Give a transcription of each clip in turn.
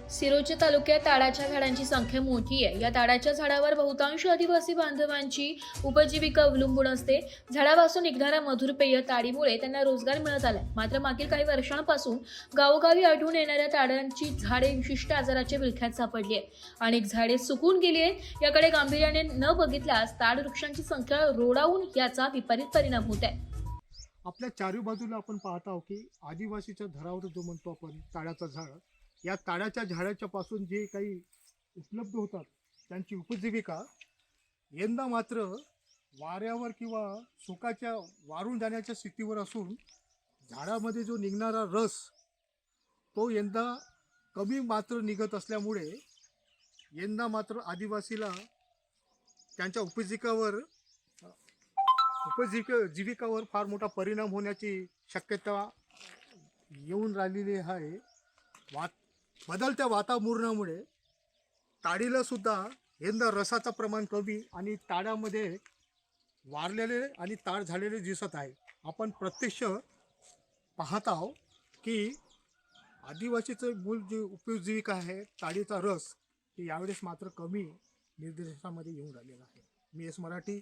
सिरोंचा तालुक्यात ताडाच्या झाडांची संख्या मोठी आहे। या ताडाच्या झाडावर बहुतांश आदिवासी बांधवांची उपजीविका अवलंबून असते। झाडापासून निघणारा मधुर पेय ताडीमुळे त्यांना रोजगार मिळत आलाय। मात्र मागील काही वर्षांपासून गावोगावी आढळून येणाऱ्या ताडांची झाडे विशिष्ट आजाराच्या विळख्यात सापडली आहेत। अनेक झाडे सुकून गेली आहेत। याकडे गांभीर्याने न बघितल्यास ताड वृक्षांची संख्या रोडावून याचा विपरीत परिणाम होत आहे। आपल्या चारी बाजूला आपण पाहत आहोत की आदिवासीच्या धरावर जो म्हणतो आपण ताडाचं झाड, या ताडाच्या झाडाच्या पासून जे काही उपलब्ध होतात त्यांची उपजीविका यंदा मात्र वाऱ्यावर किंवा सुकाच्या वारून जाण्याच्या स्थितीवर असून झाडामध्ये जो निघणारा रस तो यंदा कमी मात्र निघत असल्यामुळे यंदा मात्र आदिवासीला त्यांच्या जीविकावर फार मोठा परिणाम होण्याची शक्यता येऊन राहिलेली आहे। बदलत्या वातावरणामुळे ताडीला सुद्धा यंदा रसाचं प्रमाण कमी आणि ताडामध्ये वारलेले आणि ताड झालेले दिसत आहे। आपण प्रत्यक्ष पाहत आहोत की आदिवासीचं मूळ जी उपजीविका आहे ताडीचा रस ही यावेळेस मात्र कमी निर्देशामध्ये येऊन राहिलेला आहे। मी एस मराठी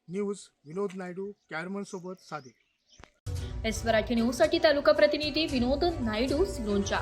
न्यूज विनोद नायडू कॅरमन सोबत सादिक। एस मराठी न्यूज साठी तालुका प्रतिनिधी विनोद नायडू सिरोंचा।